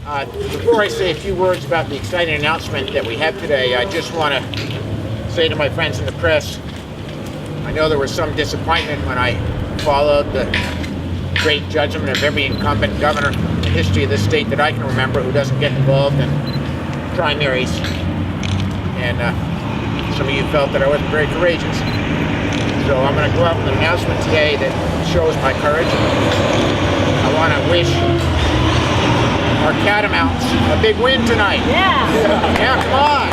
Before I say a few words about the exciting announcement that we have today, I just want to say to my friends in the press, I know there was some disappointment when I followed the great judgment of every incumbent governor in the history of this state that I can remember who doesn't get involved in primaries. And some of you felt that I wasn't very courageous. So I'm going to go out with an announcement today that shows my courage. I want to wish our Catamounts a big win tonight. Yeah, come on.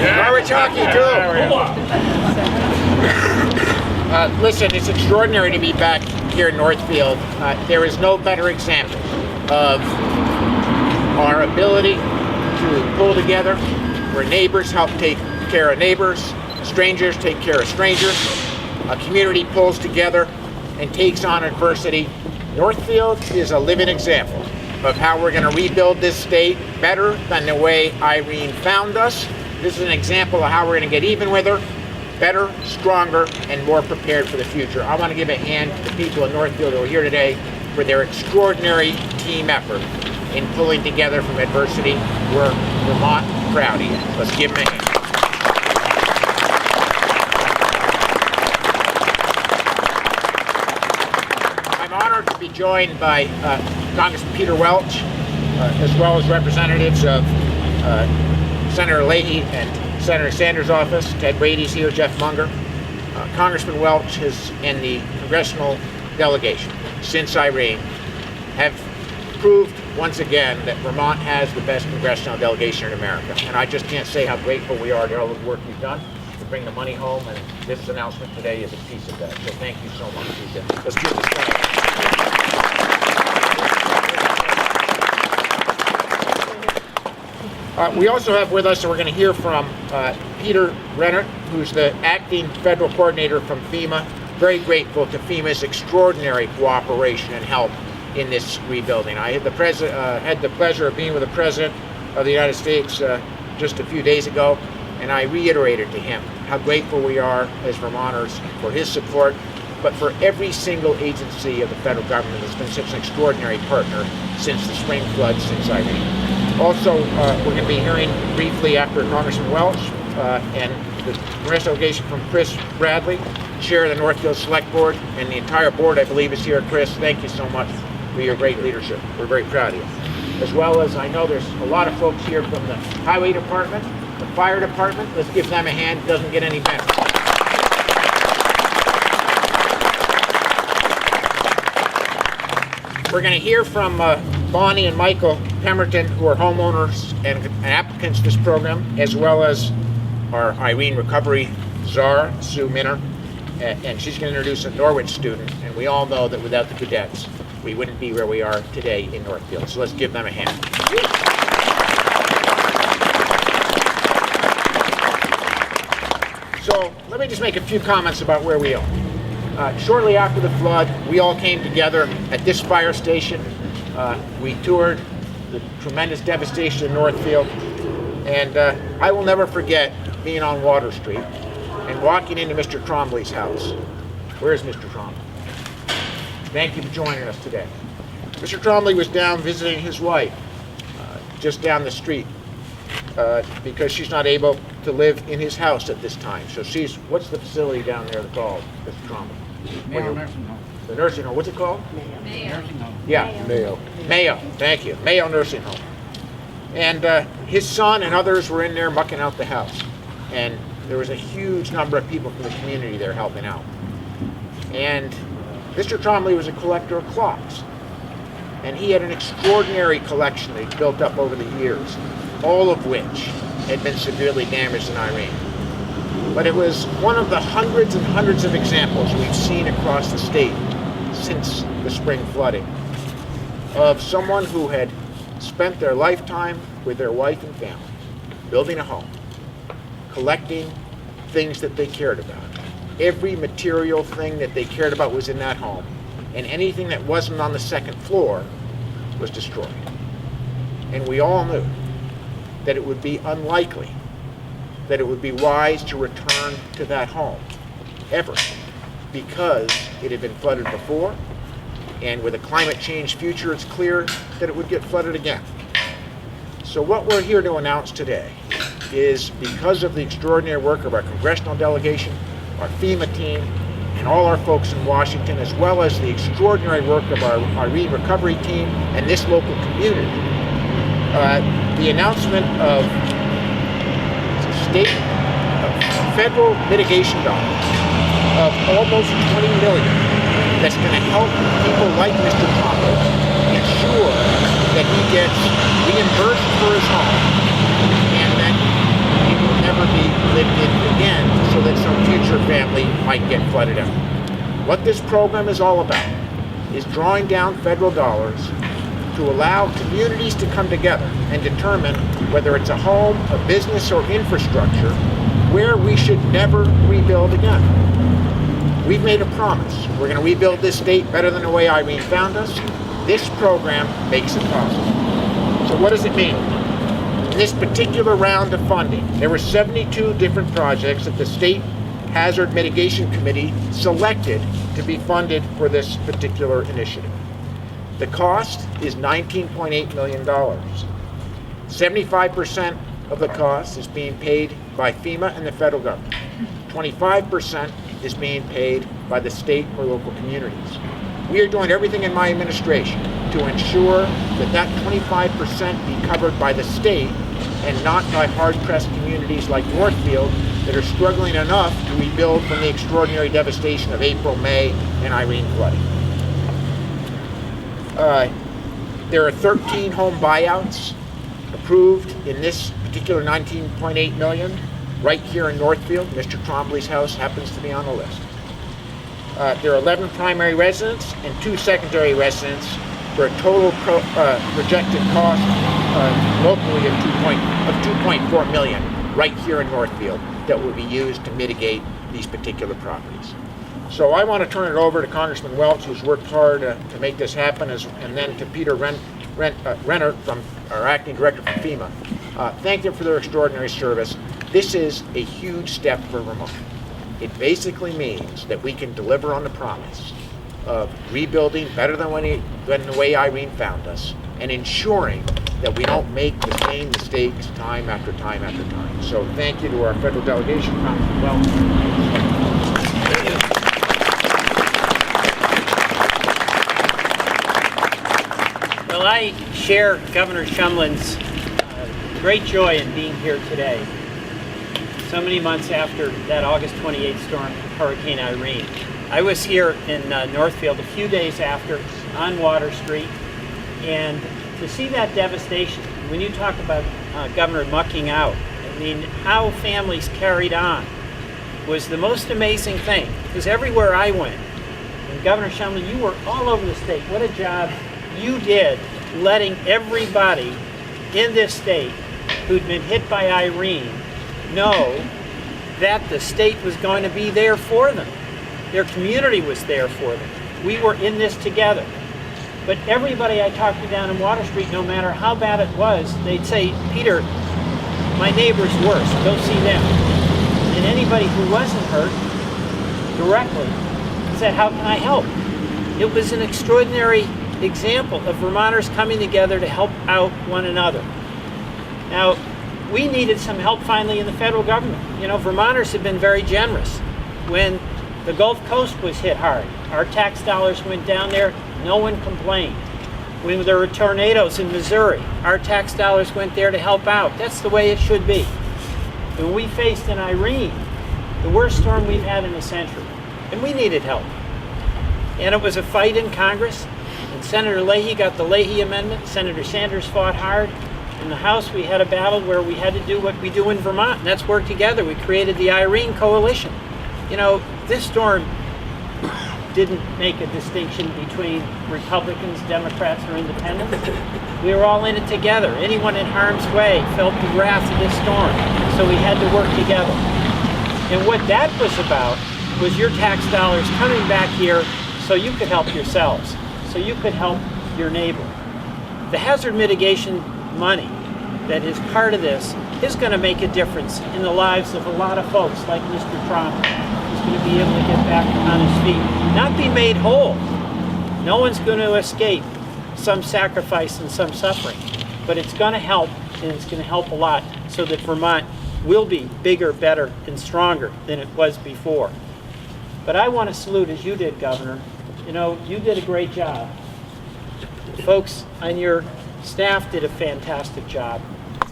Norwich hockey too. Listen, it's extraordinary to be back here in Northfield. There is no better example of our ability to pull together, where neighbors help take care of neighbors, strangers take care of strangers, a community pulls together and takes on adversity. Northfield is a living example of how we're going to rebuild this state better than the way Irene found us. This is an example of how we're going to get even with her, better, stronger, and more prepared for the future. I want to give a hand to the people in Northfield who are here today for their extraordinary team effort in pulling together from adversity. We're Vermont proud of you. Let's give them a hand. I'm honored to be joined by Congressman Peter Welch, as well as representatives of Senator Leahy and Senator Sanders' office. Ted Brady's here, Jeff Munger. Congressman Welch is in the congressional delegation since Irene, have proved once again that Vermont has the best congressional delegation in America. And I just can't say how grateful we are to all the work you've done to bring the money home, and this announcement today is a piece of that. So thank you so much. Let's give this guy. We also have with us, and we're going to hear from Peter Renner, who's the acting federal coordinator from FEMA. Very grateful to FEMA's extraordinary cooperation and help in this rebuilding. I had the pleasure of being with the President of the United States just a few days ago, and I reiterated to him how grateful we are as Vermonters for his support, but for every single agency of the federal government that's been such an extraordinary partner since the spring floods, since Irene. Also, we're going to be hearing briefly after Congressman Welch and the congressional delegation from Chris Bradley, Chair of the Northfield Select Board, and the entire board, I believe, is here. Chris, thank you so much for your great leadership. We're very proud of you. As well as, I know there's a lot of folks here from the Highway Department, the Fire Department. Let's give them a hand. It doesn't get any better. We're going to hear from Bonnie and Michael Pemberton, who are homeowners and applicants to this program, as well as our Irene Recovery Czar, Sue Minner, and she's going to introduce a Norwich student, and we all know that without the cadets, we wouldn't be where we are today in Northfield. So let's give them a hand. So let me just make a few comments about where we are. Shortly after the flood, we all came together at this fire station. We toured the tremendous devastation in Northfield, and I will never forget being on Water Street and walking into Mr. Trombley's house. Where's Mr. Trombley? Thank you for joining us today. Mr. Trombley was down visiting his wife just down the street because she's not able to live in his house at this time. So what's the facility down there called, Mr. Trombley? Mayo Nursing Home. The nursing home, what's it called? Mayo. Nursing Home. Yeah, Mayo, thank you. Mayo Nursing Home. And his son and others were in there mucking out the house. And there was a huge number of people from the community there helping out. And Mr. Trombley was a collector of clocks. And he had an extraordinary collection that he built up over the years, all of which had been severely damaged in Irene. But it was one of the hundreds and hundreds of examples we've seen across the state since the spring flooding of someone who had spent their lifetime with their wife and family, building a home, collecting things that they cared about. Every material thing that they cared about was in that home, and anything that wasn't on the second floor was destroyed. And we all knew that it would be unlikely, that it would be wise to return to that home, ever. because it had been flooded before, and with a climate change future, it's clear that it would get flooded again. So what we're here to announce today is, because of the extraordinary work of our congressional delegation, our FEMA team, and all our folks in Washington, as well as the extraordinary work of our Irene recovery team and this local community, the announcement of state, federal mitigation dollars of almost $20 million that's going to help people like Mr. Thomas ensure that he gets reimbursed for his home and that it will never be lived in again, so that some future family might get flooded out. What this program is all about is drawing down federal dollars to allow communities to come together and determine whether it's a home, a business, or infrastructure where we should never rebuild again. We've made a promise. We're going to rebuild this state better than the way Irene found us. This program makes it possible. So what does it mean? In this particular round of funding, there were 72 different projects that the State Hazard Mitigation Committee selected to be funded for this particular initiative. The cost is $19.8 million. 75% of the cost is being paid by FEMA and the federal government. 25% is being paid by the state or local communities. We are doing everything in my administration to ensure that that 25% be covered by the state and not by hard-pressed communities like Northfield that are struggling enough to rebuild from the extraordinary devastation of April, May, and Irene flooding. There are 13 home buyouts approved in this particular $19.8 million right here in Northfield. Mr. Trombley's house happens to be on the list. There are 11 primary residents and 2 secondary residents for a total projected cost locally of $2.4 million right here in Northfield that will be used to mitigate these particular properties. So I want to turn it over to Congressman Welch, who's worked hard to make this happen, and then to Peter Renner, from our acting director from FEMA. Thank them for their extraordinary service. This is a huge step for Vermont. It basically means that we can deliver on the promise of rebuilding better than the way Irene found us, and ensuring that we don't make the same mistakes time after time after time. So thank you to our federal delegation, Congressman Welch. Thank you. Well, I share Governor Shumlin's great joy in being here today, so many months after that August 28th storm, Hurricane Irene. I was here in Northfield a few days after on Water Street, and to see that devastation, when you talk about Governor mucking out, I mean, how families carried on was the most amazing thing, because everywhere I went, and Governor Shumlin, you were all over the state. What a job you did letting everybody in this state who'd been hit by Irene know that the state was going to be there for them. Their community was there for them. We were in this together. But everybody I talked to down in Water Street, no matter how bad it was, they'd say, Peter, my neighbor's worse, go see them. And anybody who wasn't hurt directly said, how can I help? It was an extraordinary example of Vermonters coming together to help out one another. Now, we needed some help finally in the federal government. You know, Vermonters have been very generous. When the Gulf Coast was hit hard, our tax dollars went down there, no one complained. When there were tornadoes in Missouri, our tax dollars went there to help out. That's the way it should be. When we faced in Irene, the worst storm we've had in a century, and we needed help. And it was a fight in Congress, and Senator Leahy got the Leahy amendment. Senator Sanders fought hard. In the House, we had a battle where we had to do what we do in Vermont, and that's work together. We created the Irene Coalition. You know, this storm didn't make a distinction between Republicans, Democrats, or independents. We were all in it together. Anyone in harm's way felt the wrath of this storm, so we had to work together. And what that was about was your tax dollars coming back here so you could help yourselves, so you could help your neighbor. The hazard mitigation money that is part of this is going to make a difference in the lives of a lot of folks like Mr. Trump. Mr. going to be able to get back on his feet, not be made whole. No one's going to escape some sacrifice and some suffering, but it's going to help, and it's going to help a lot so that Vermont will be bigger, better, and stronger than it was before. But I want to salute, as you did, Governor. You know, you did a great job. The folks on your staff did a fantastic job.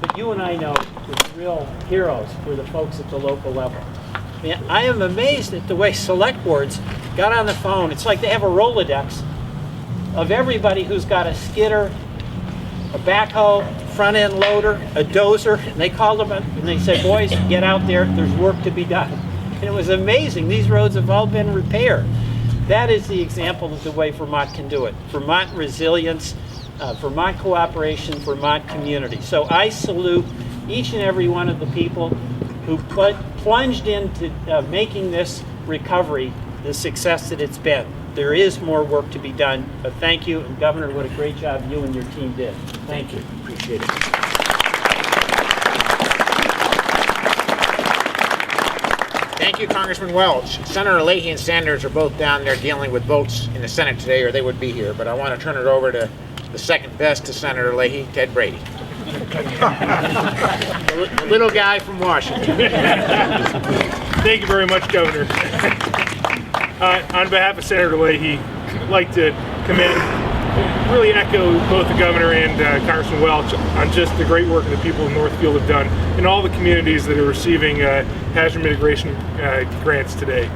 But you and I know the real heroes were the folks at the local level. I mean, I am amazed at the way select boards got on the phone. It's like they have a Rolodex of everybody who's got a skidder, a backhoe, front end loader, a dozer, and they called them up and they said, boys, get out there, there's work to be done. And it was amazing. These roads have all been repaired. That is the example of the way Vermont can do it. Vermont resilience, Vermont cooperation, Vermont community. So I salute each and every one of the people who plunged into making this recovery the success that it's been. There is more work to be done, but thank you, and Governor, what a great job you and your team did. Thank you. Appreciate it. Thank you, Congressman Welch. Senator Leahy and Sanders are both down there dealing with votes in the Senate today, or they would be here, but I want to turn it over to the second best to Senator Leahy, Ted Brady. The little guy from Washington. Thank you very much, Governor. On behalf of Senator Leahy, I'd like to really echo both the Governor and Congressman Welch on just the great work that the people of Northfield have done and all the communities that are receiving hazard mitigation grants today.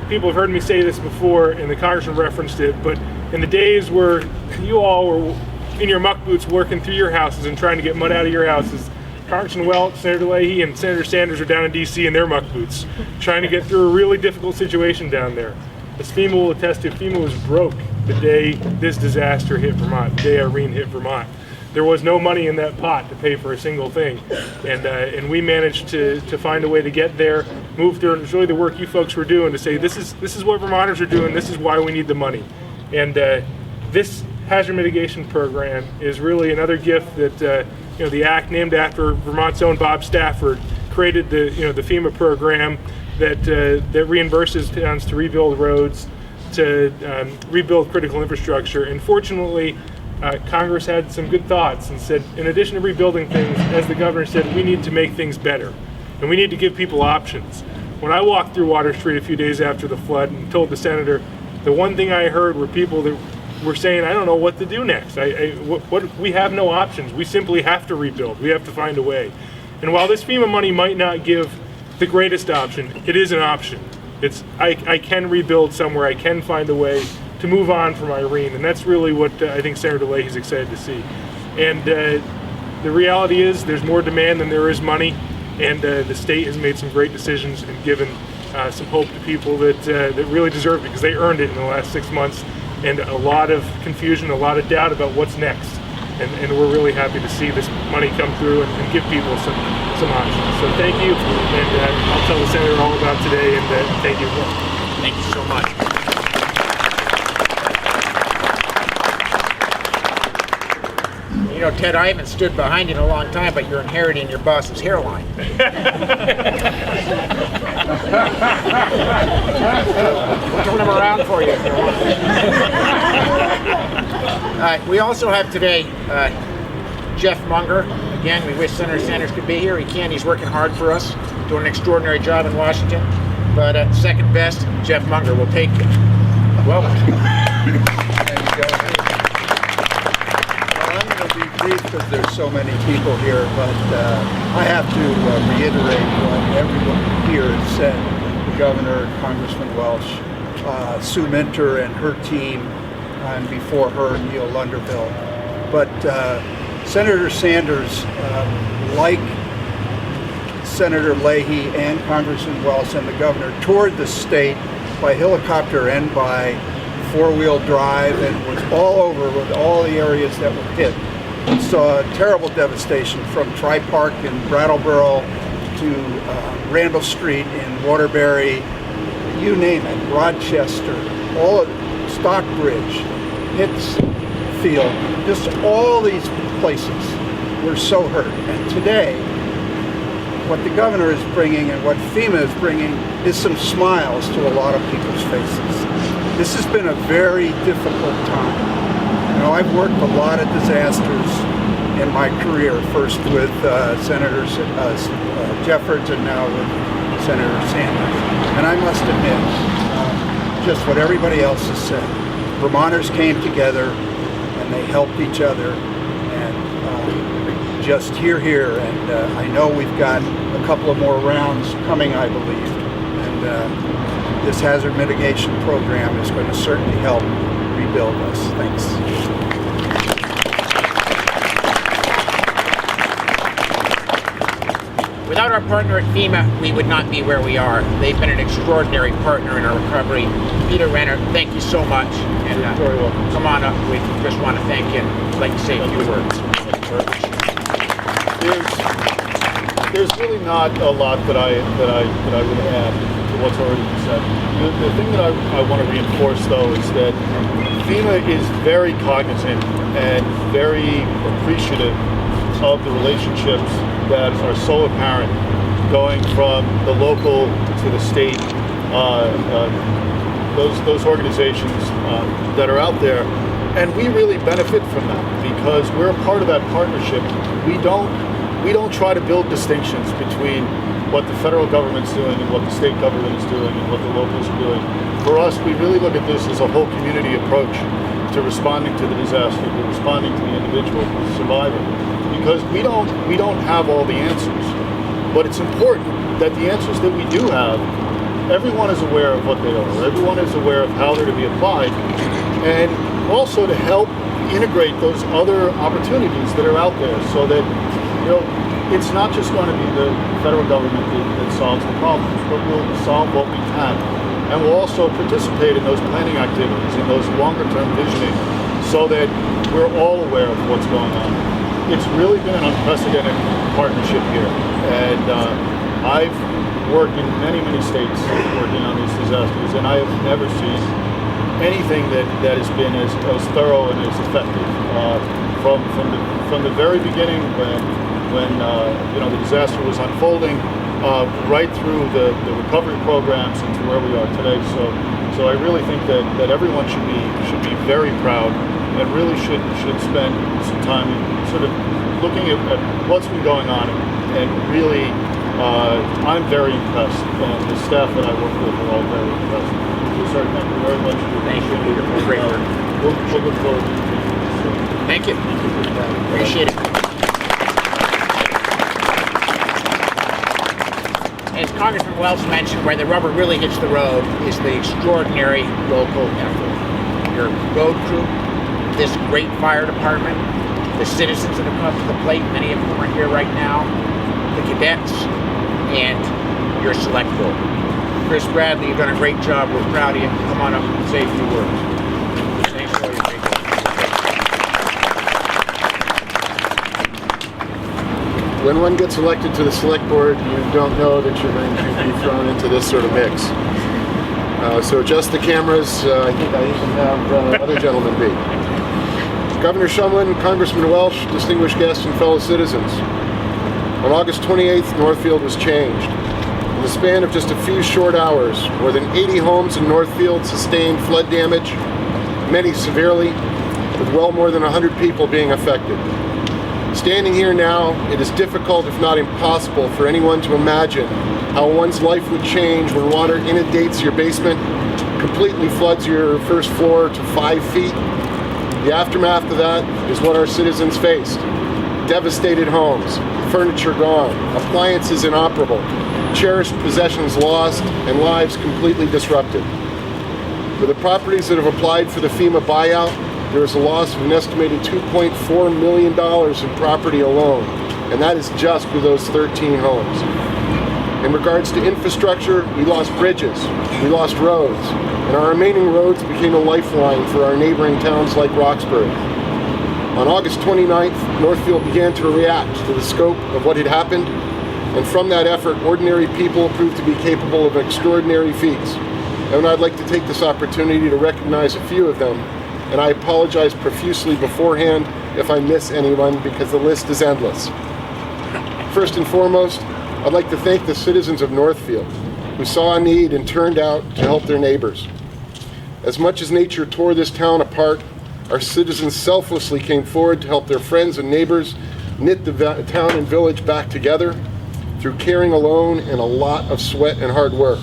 People have heard me say this before, and the Congressman referenced it, but in the days where you all were in your muck boots working through your houses and trying to get mud out of your houses, Congressman Welch, Senator Leahy, and Senator Sanders are down in D.C. in their muck boots, trying to get through a really difficult situation down there. As FEMA will attest to, FEMA was broke the day this disaster hit Vermont, the day Irene hit Vermont. There was no money in that pot to pay for a single thing, and we managed to find a way to get there, move through, and it's really the work you folks were doing to say this is what Vermonters are doing, this is why we need the money. And this hazard mitigation program is really another gift that the act named after Vermont's own Bob Stafford created the FEMA program that reimburses towns to rebuild roads, to rebuild critical infrastructure. And fortunately, Congress had some good thoughts and said, in addition to rebuilding things, as the Governor said, we need to make things better, and we need to give people options. When I walked through Water Street a few days after the flood and told the Senator, the one thing I heard were people that were saying, I don't know what to do next. We have no options. We simply have to rebuild. We have to find a way. And while this FEMA money might not give the greatest option, it is an option. I can rebuild somewhere. I can find a way to move on from Irene, and that's really what I think Senator Leahy is excited to see. And the reality is there's more demand than there is money, and the state has made some great decisions and given some hope to people that really deserve it, because they earned it in the last 6 months, and a lot of confusion, a lot of doubt about what's next. And we're really happy to see this money come through and give people some options. So thank you, and I'll tell the Senator all about today, and thank you. Thank you so much. You know, Ted, I haven't stood behind you in a long time, but you're inheriting your boss's hairline. We'll turn them around for you if you want. We also have today Jeff Munger. Again, we wish Senator Sanders could be here. He can't. He's working hard for us, doing an extraordinary job in Washington. But second best, Jeff Munger will take you. Welcome. Brief because there's so many people here, but I have to reiterate what everyone here has said. The Governor, Congressman Welch, Sue Minter and her team, and before her, Neil Lunderville. But Senator Sanders, like Senator Leahy and Congressman Welch and the Governor, toured the state by helicopter and by four-wheel drive, and was all over with all the areas that were hit. We saw terrible devastation from Tri Park in Brattleboro to Randall Street in Waterbury, you name it, Rochester, all of Stockbridge, Pittsfield, just all these places were so hurt. And today, what the governor is bringing and what FEMA is bringing is some smiles to a lot of people's faces. This has been a very difficult time. You know, I've worked a lot of disasters in my career, first with Senator Jeffords and now with Senator Sanders. And I must admit, just what everybody else has said, Vermonters came together and they helped each other, and just here, and I know we've got a couple of more rounds coming, I believe, and this hazard mitigation program is going to certainly help rebuild us. Thanks. Without our partner at FEMA, we would not be where we are. They've been an extraordinary partner in our recovery. Peter Renner, thank you so much. And Very welcome. come on up. We just want to thank you and like to say a few words. There's really not a lot that I would add to what's already been said. The thing that I want to reinforce, though, is that FEMA is very cognizant and very appreciative of the relationships that are so apparent going from the local to the state, those organizations that are out there, and we really benefit from that because we're a part of that partnership. We don't try to build distinctions between what the federal government's doing and what the state government is doing and what the locals are doing. For us, we really look at this as a whole community approach to responding to the disaster, to responding to the individual survivor. Because we don't have all the answers, but it's important that the answers that we do have, everyone is aware of what they are. Everyone is aware of how they're to be applied, and also to help integrate those other opportunities that are out there, so that it's not just going to be the federal government that solves the problems, but we'll solve what we can, and we'll also participate in those planning activities, in those longer-term visioning, so that we're all aware of what's going on. It's really been an unprecedented partnership here, and I've worked in many states working on these disasters, and I have never seen anything that has been as thorough and as effective. From the very beginning, when the disaster was unfolding, right through the recovery programs and to where we are today. So I really think that everyone should be very proud and really should spend some time sort of looking at what's been going on, and really I'm very impressed, and the staff that I work with are all very impressed. So sir, thank you very much. Thank you, Peter, for great work. We'll look forward to it. Thank you. Appreciate it. As Congressman Welch mentioned, where the rubber really hits the road is the extraordinary local effort. Your road crew, this great fire department, the citizens that have come to the plate, many of whom are here right now, the cadets, and your select board. Chris Bradley, you've done a great job. We're proud of you. Come on up and say a few words. Thanks for all your great work. When one gets elected to the select board, you don't know that you're going to be thrown into this sort of mix. So adjust the cameras. I think I even have other gentlemen be. Governor Shumlin, Congressman Welch, distinguished guests and fellow citizens. On August 28th, Northfield was changed. In the span of just a few short hours, more than 80 homes in Northfield sustained flood damage, many severely, with well more than 100 people being affected. Standing here now, it is difficult, if not impossible, for anyone to imagine how one's life would change when water inundates your basement, completely floods your first floor to 5 feet. The aftermath of that is what our citizens faced. Devastated homes, furniture gone, appliances inoperable, cherished possessions lost, and lives completely disrupted. For the properties that have applied for the FEMA buyout, there is a loss of an estimated $2.4 million in property alone, and that is just for those 13 homes. In regards to infrastructure, we lost bridges, we lost roads, and our remaining roads became a lifeline for our neighboring towns like Roxbury. On August 29th, Northfield began to react to the scope of what had happened, and from that effort, ordinary people proved to be capable of extraordinary feats. And I'd like to take this opportunity to recognize a few of them, and I apologize profusely beforehand if I miss anyone because the list is endless. First and foremost, I'd like to thank the citizens of Northfield who saw a need and turned out to help their neighbors. As much as nature tore this town apart, our citizens selflessly came forward to help their friends and neighbors knit the town and village back together through caring alone and a lot of sweat and hard work.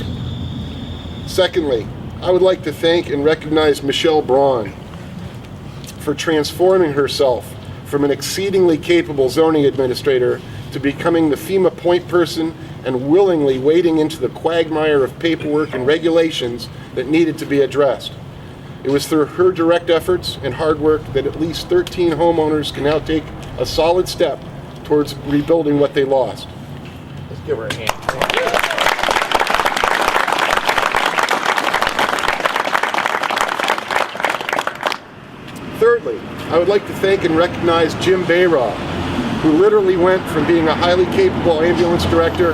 Secondly, I would like to thank and recognize Michelle Braun for transforming herself from an exceedingly capable zoning administrator to becoming the FEMA point person and willingly wading into the quagmire of paperwork and regulations that needed to be addressed. It was through her direct efforts and hard work that at least 13 homeowners can now take a solid step towards rebuilding what they lost. Let's give her a hand. Thirdly, I would like to thank and recognize Jim Bayraw, who literally went from being a highly capable ambulance director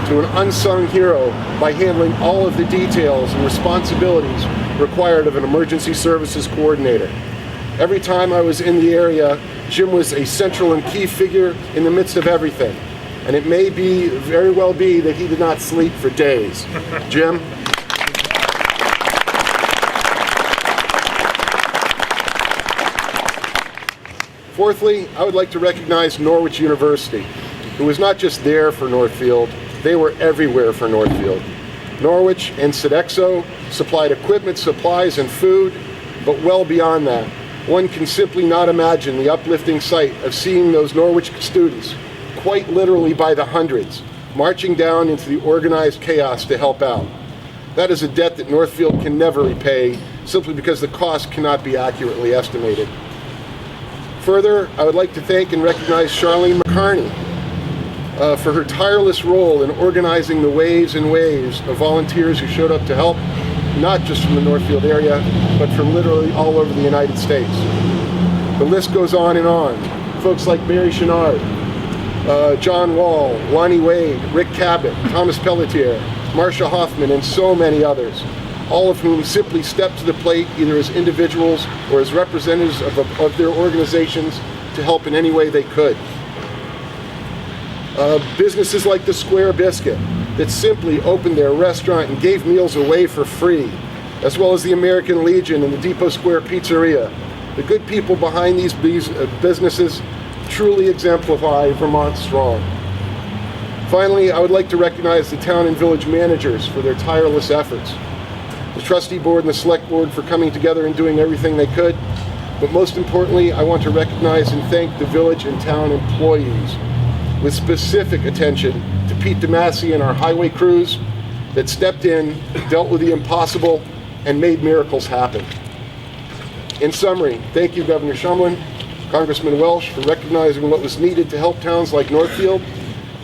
to an unsung hero by handling all of the details and responsibilities required of an emergency services coordinator. Every time I was in the area, Jim was a central and key figure in the midst of everything. And it may very well be that he did not sleep for days. Jim? Fourthly, I would like to recognize Norwich University, who was not just there for Northfield, they were everywhere for Northfield. Norwich and Sodexo supplied equipment, supplies, and food, but well beyond that, one can simply not imagine the uplifting sight of seeing those Norwich students, quite literally by the hundreds, marching down into the organized chaos to help out. That is a debt that Northfield can never repay, simply because the cost cannot be accurately estimated. Further, I would like to thank and recognize Charlene McCarney for her tireless role in organizing the waves and waves of volunteers who showed up to help, not just from the Northfield area, but from literally all over the United States. The list goes on and on. Folks like Barry Chenard, John Wall, Lonnie Wade, Rick Cabot, Thomas Pelletier, Marcia Hoffman, and so many others, all of whom simply stepped to the plate either as individuals or as representatives of their organizations to help in any way they could. Businesses like the Square Biscuit that simply opened their restaurant and gave meals away for free, as well as the American Legion and the Depot Square Pizzeria. The good people behind these businesses truly exemplify Vermont strong. Finally, I would like to recognize the town and village managers for their tireless efforts. The trustee board and the select board for coming together and doing everything they could. But most importantly, I want to recognize and thank the village and town employees, with specific attention to Pete DeMasi and our highway crews that stepped in, dealt with the impossible, and made miracles happen. In summary, thank you, Governor Shumlin, Congressman Welch, for recognizing what was needed to help towns like Northfield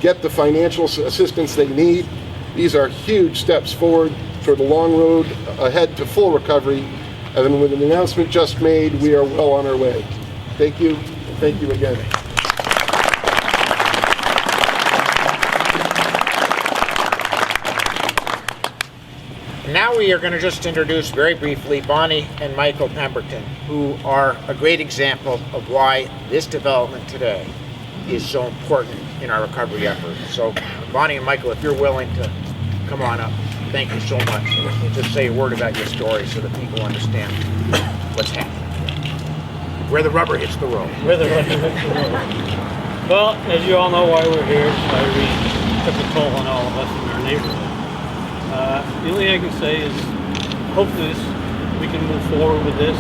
get the financial assistance they need. These are huge steps forward for the long road ahead to full recovery, and with an announcement just made, we are well on our way. Thank you, and thank you again. Now we are going to just introduce very briefly Bonnie and Michael Pemberton, who are a great example of why this development today is so important in our recovery effort. So Bonnie and Michael, if you're willing to come on up, thank you so much. Just say a word about your story so that people understand what's happening, where the rubber hits the road. Where the rubber hits the road. Well, as you all know why we're here, we took a toll on all of us in our neighborhood. The only thing I can say is hopefully we can move forward with this.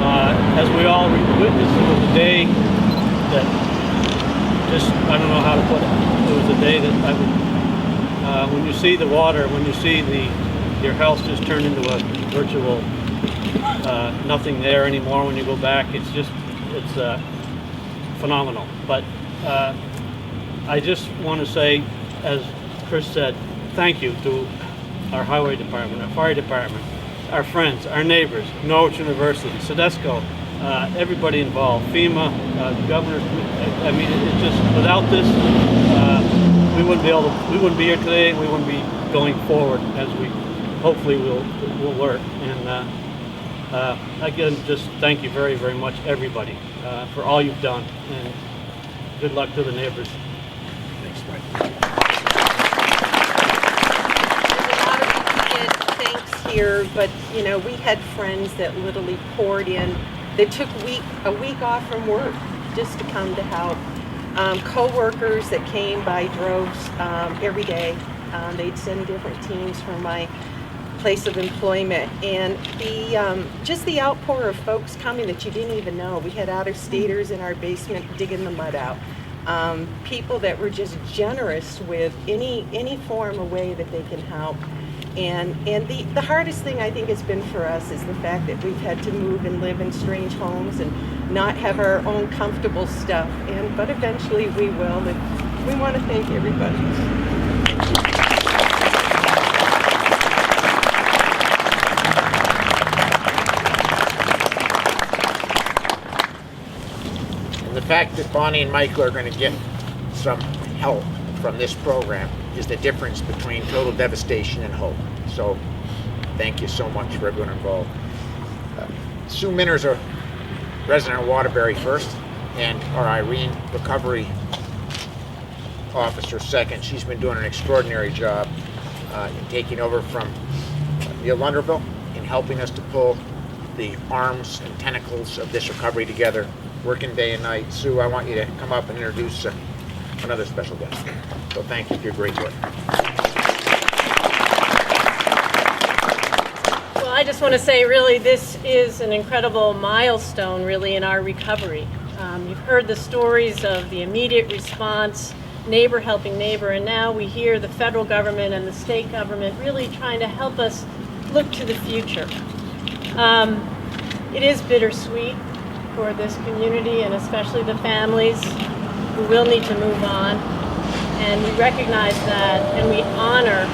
As we all witnessed, it was a day that just, I don't know how to put it. It was a day that I would, when you see the water, when you see your house just turn into a virtual nothing there anymore when you go back, it's phenomenal. But I just want to say, as Chris said, thank you to our highway department, our fire department, our friends, our neighbors, Norwich University, Sodexo, everybody involved, FEMA, the governor. I mean, it just, without this, we wouldn't be here today, and we wouldn't be going forward as we hopefully will work. And again, just thank you very, very much, everybody, for all you've done, and good luck to the neighbors. Thanks, Mike. here, but you know, we had friends that literally poured in. They took a week off from work just to come to help. Co-workers that came by droves every day. They'd send different teams from my place of employment, and just the outpour of folks coming that you didn't even know. We had out-of-staters in our basement digging the mud out. People that were just generous with any form of way that they can help. And the hardest thing I think has been for us is the fact that we've had to move and live in strange homes and not have our own comfortable stuff. But eventually we will, and we want to thank everybody. And the fact that Bonnie and Michael are going to get some help from this program is the difference between total devastation and hope. So thank you so much for everyone involved. Sue Minner's a resident of Waterbury first, and our Irene recovery officer second. She's been doing an extraordinary job in taking over from Neil Lunderville in helping us to pull the arms and tentacles of this recovery together, working day and night. Sue, I want you to come up and introduce another special guest. So thank you for your great work. Well, I just want to say, really, this is an incredible milestone, really, in our recovery. You've heard the stories of the immediate response, neighbor helping neighbor, and now we hear the federal government and the state government really trying to help us look to the future. It is bittersweet for this community, and especially the families who will need to move on. And we recognize that, and we honor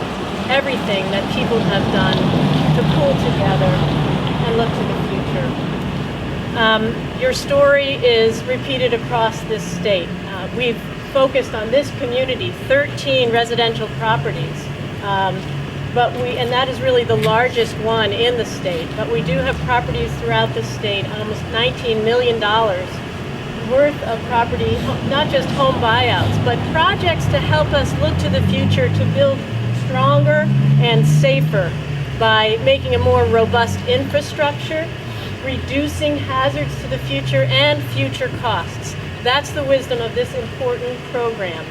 everything that people have done to pull together and look to the future. Your story is repeated across this state. We've focused on this community, 13 residential properties, and that is really the largest one in the state. But we do have properties throughout the state, almost $19 million worth of property, not just home buyouts, but projects to help us look to the future to build stronger and safer by making a more robust infrastructure, reducing hazards to the future and future costs. That's the wisdom of this important program.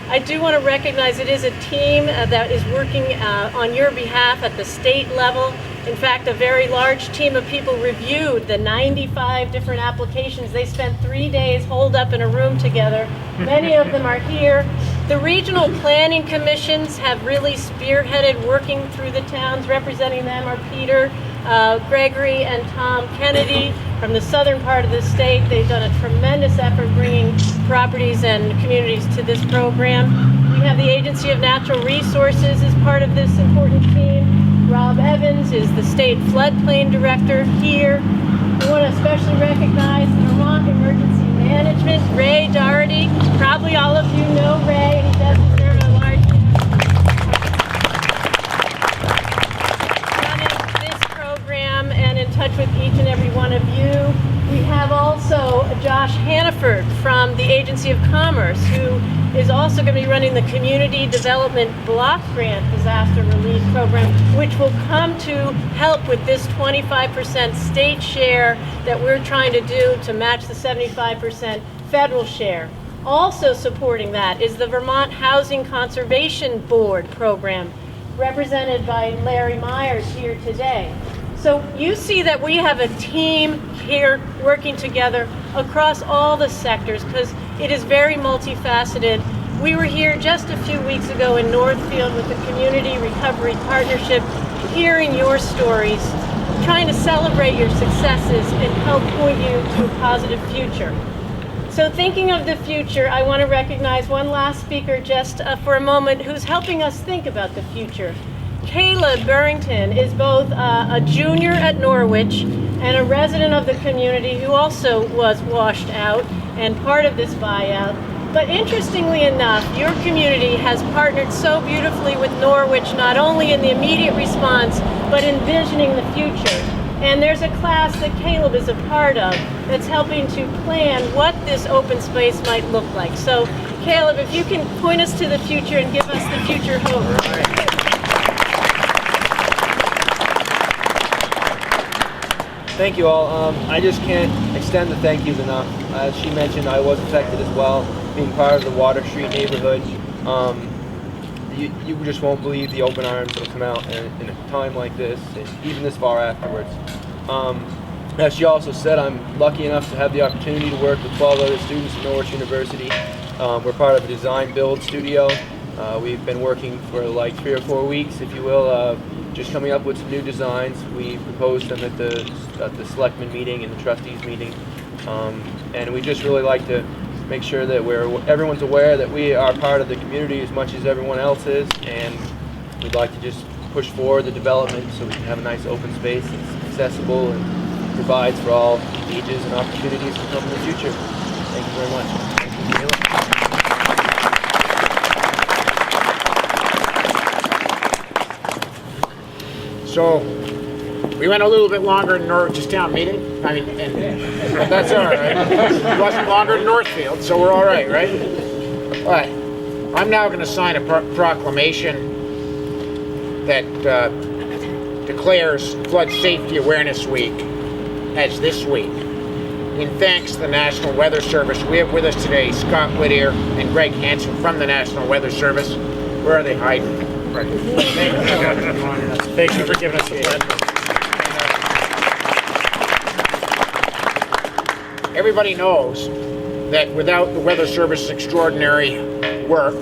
I do want to recognize it is a team that is working on your behalf at the state level. In fact, a very large team of people reviewed the 95 different applications. They spent 3 days holed up in a room together. Many of them are here. The regional planning commissions have really spearheaded working through the towns. Representing them are Peter, Gregory, and Tom Kennedy from the southern part of the state. They've done a tremendous effort bringing properties and communities to this program. We have the Agency of Natural Resources as part of this important team. Rob Evans is the state floodplain director here. We want to especially recognize the Vermont Emergency Management, Ray Doherty. Probably all of you know Ray, and he does deserve a large running this program and in touch with each and every one of you. We have also Josh Hannaford from the Agency of Commerce, who is also going to be running the Community Development Block Grant Disaster Relief Program, which will come to help with this 25% state share that we're trying to do to match the 75% federal share. Also supporting that is the Vermont Housing Conservation Board program, represented by Larry Myers here today. So you see that we have a team here working together across all the sectors because it is very multifaceted. We were here just a few weeks ago in Northfield with the Community Recovery Partnership, hearing your stories, trying to celebrate your successes and help point you to a positive future. So thinking of the future, I want to recognize one last speaker just for a moment who's helping us think about the future. Caleb Burrington is both a junior at Norwich and a resident of the community who also was washed out and part of this buyout. But interestingly enough, your community has partnered so beautifully with Norwich, not only in the immediate response, but envisioning the future. And there's a class that Caleb is a part of that's helping to plan what this open space might look like. So Caleb, if you can point us to the future and give us the future hope. Thank you all. I just can't extend the thank yous enough. As she mentioned, I was affected as well, being part of the Water Street neighborhood. You just won't believe the open arms that'll come out in a time like this, even this far afterwards. As she also said, I'm lucky enough to have the opportunity to work with 12 other students at Norwich University. We're part of a design build studio. We've been working for like 3 or 4 weeks, if you will, just coming up with some new designs. We proposed them at the selectmen meeting and the trustees meeting, and we just really like to make sure that everyone's aware that we are part of the community as much as everyone else is, and we'd like to just push forward the development so we can have a nice open space that's accessible and provides for all ages and opportunities to come in the future. Thank you very much. Thank you. So, we went a little bit longer in Norwich's town meeting. But that's all right. It wasn't longer in Northfield, so we're all right, right? All right. I'm now going to sign a proclamation that declares Flood Safety Awareness Week as this week. In thanks to the National Weather Service, we have with us today Scott Whittier and Greg Hansen from the National Weather Service. Where are they hiding? Right. Thank you for giving us the pledge. Everybody knows that without the Weather Service's extraordinary work,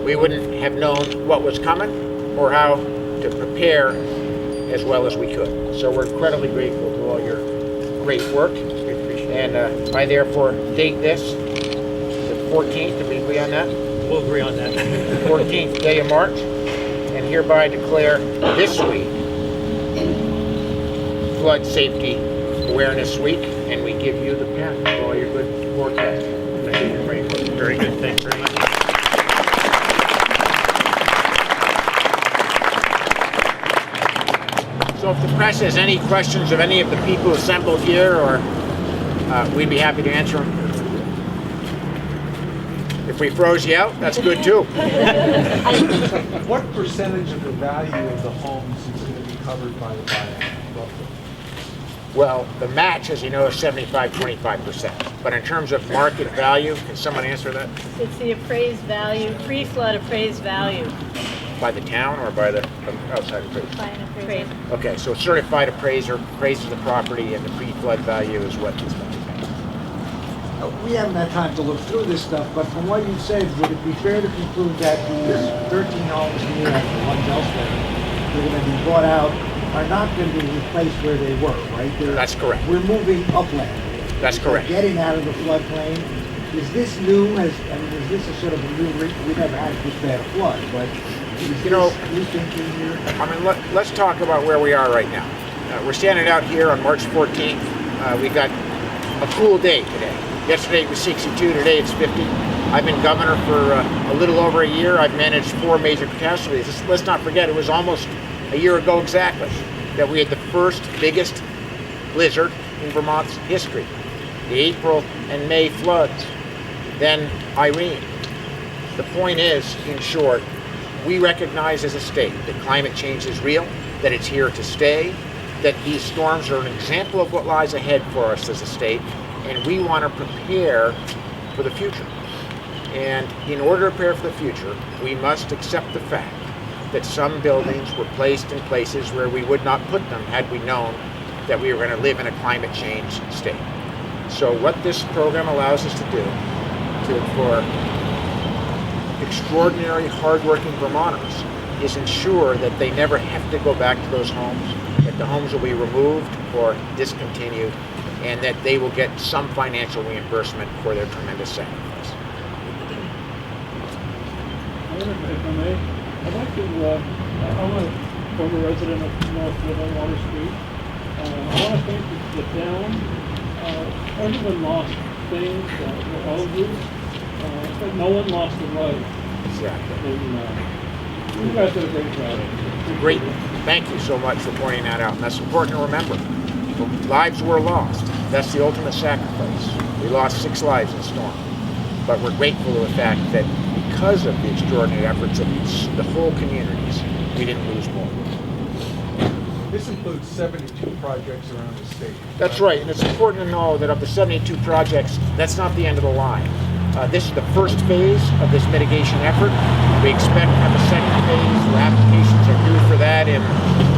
we wouldn't have known what was coming or how to prepare as well as we could. So we're incredibly grateful to all your great work. And I therefore date this, the 14th, did we agree on that? We'll agree on that. 14th day of March, and hereby declare this week Flood Safety Awareness Week, and we give you the pen for all your good forecasting. Thank you very much. Very good. Thanks very much. So if the press has any questions of any of the people assembled here, or we'd be happy to answer them. If we froze you out, that's good too. What percentage of the value of the homes is going to be covered by the buyout? Well, the match, as you know, is 75-25%. But in terms of market value, can someone answer that? It's the appraised value, pre-flood appraised value. By the town or by the outside appraiser? By an appraiser. Okay, so a certified appraiser appraises the property, and the pre-flood value is what this value is. We haven't had time to look through this stuff, but from what you said, would it be fair to conclude that these 13 homes here and the ones elsewhere that are going to be bought out are not going to be replaced where they were, right? That's correct. We're moving upland. That's correct. Getting out of the floodplain. Is this new? Is this a sort of a new? We never had this bad a flood, but is this new thinking here? I mean, let's talk about where we are right now. We're standing out here on March 14th. We got a cool day today. Yesterday it was 62, today it's 50. I've been governor for a little over a year. I've managed 4 major catastrophes. Let's not forget, it was almost a year ago exactly that we had the first biggest blizzard in Vermont's history. The April and May floods, then Irene. The point is, in short, we recognize as a state that climate change is real, that it's here to stay, that these storms are an example of what lies ahead for us as a state, and we want to prepare for the future. And in order to prepare for the future, we must accept the fact that some buildings were placed in places where we would not put them had we known that we were going to live in a climate change state. So what this program allows us to do for extraordinary, hardworking Vermonters is ensure that they never have to go back to those homes, that the homes will be removed or discontinued, and that they will get some financial reimbursement for their tremendous sacrifice. If I may, I'd like to, I'm a former resident of Northfield on Water Street. I want to thank the town. Everyone lost things, relatives, but no one lost a life. Exactly. And you guys did a great job. Great. Thank you so much for pointing that out. And that's important to remember. Lives were lost. That's the ultimate sacrifice. We lost 6 lives in the storm. But we're grateful to the fact that because of the extraordinary efforts of the whole communities, we didn't lose more. This includes 72 projects around the state. That's right, and it's important to know that of the 72 projects, that's not the end of the line. This is the first phase of this mitigation effort. We expect to have a second phase. The applications are due for that in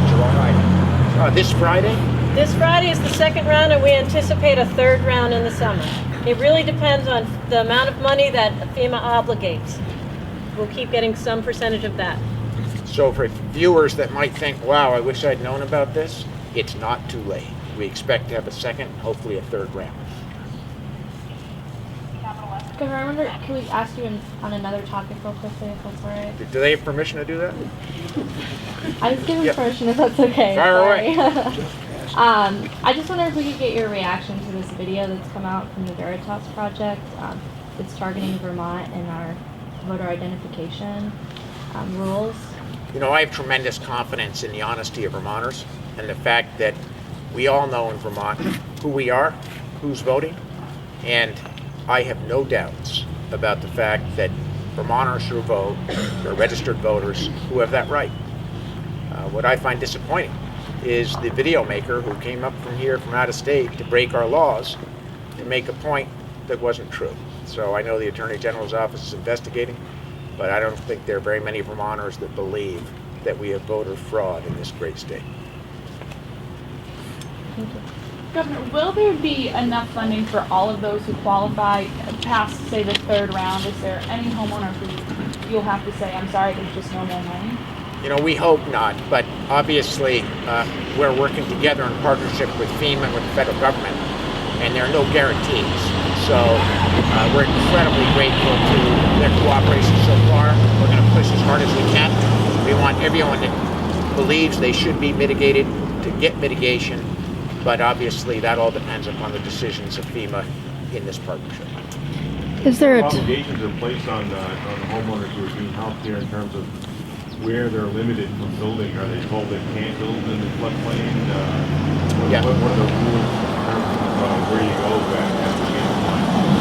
July. This Friday? This Friday is the second round, and we anticipate a third round in the summer. It really depends on the amount of money that FEMA obligates. We'll keep getting some percentage of that. So for viewers that might think, wow, I wish I'd known about this, it's not too late. We expect to have a second, hopefully a third round. Governor, I wonder, can we ask you on another topic real quickly, if that's all right? Do they have permission to do that? I was given permission, if that's okay. Fire away. I just wonder if we could get your reaction to this video that's come out from the Veritas Project. It's targeting Vermont and our voter identification rules. You know, I have tremendous confidence in the honesty of Vermonters and the fact that we all know in Vermont who we are, who's voting, and I have no doubts about the fact that Vermonters who vote are registered voters who have that right. What I find disappointing is the video maker who came up from here from out of state to break our laws to make a point that wasn't true. So I know the Attorney General's office is investigating, but I don't think there are very many Vermonters that believe that we have voter fraud in this great state. Thank you. Governor, will there be enough funding for all of those who qualify past, say, the third round? Is there any homeowner who you'll have to say, I'm sorry, there's just no more money? You know, we hope not, but obviously we're working together in partnership with FEMA and with the federal government, and there are no guarantees. So we're incredibly grateful to their cooperation so far. We're going to push as hard as we can. We want everyone that believes they should be mitigated to get mitigation, but obviously that all depends upon the decisions of FEMA in this partnership. Is there obligations are placed on the homeowners who are being helped here in terms of where they're limited from building? Are they told they can't build in the floodplain? What are the rules in terms of where you go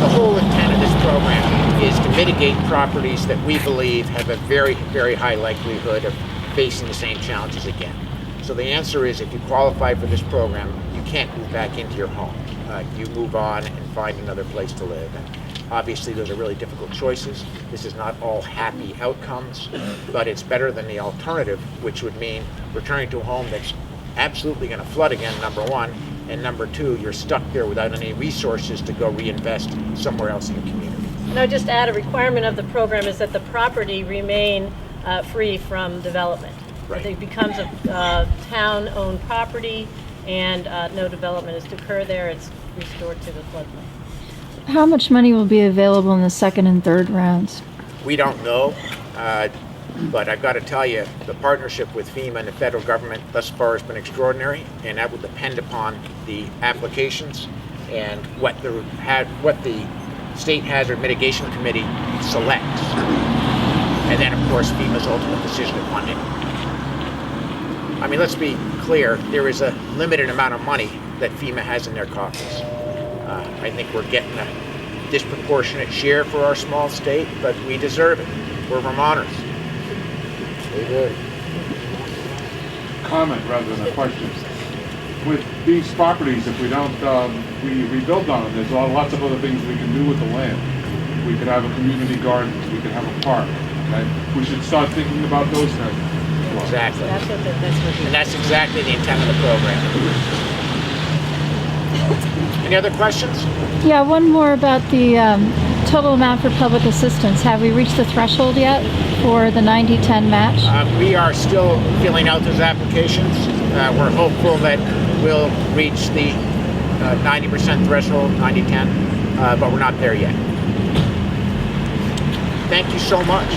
The whole intent of this program is to mitigate properties that we believe have a very, very high likelihood of facing the same challenges again. So the answer is, if you qualify for this program, you can't move back into your home. You move on and find another place to live. And obviously, those are really difficult choices. This is not all happy outcomes, but it's better than the alternative, which would mean returning to a home that's absolutely going to flood again, number one, and number two, you're stuck there without any resources to go reinvest somewhere else in the community. And I'll just add, a requirement of the program is that the property remain free from development. Right. It becomes a town-owned property, and no development is to occur there. It's restored to the floodplain. How much money will be available in the second and third rounds? We don't know, but I've got to tell you, the partnership with FEMA and the federal government thus far has been extraordinary, and that will depend upon the applications and what the State Hazard Mitigation Committee selects, and then of course FEMA's ultimate decision of funding. I mean, let's be clear, there is a limited amount of money that FEMA has in their coffers. I think we're getting a disproportionate share for our small state, but we deserve it. We're Vermonters. Comment rather than a question. With these properties, if we don't we rebuild on them, there's lots of other things we can do with the land. We could have a community garden. We could have a park. Okay? We should start thinking about those kinds of things. Exactly. And that's exactly the intent of the program. Any other questions? Yeah, one more about the total amount for public assistance. Have we reached the threshold yet for the 90-10 match? We are still filling out those applications. We're hopeful that we'll reach the 90% threshold, 90-10, but we're not there yet. Thank you so much.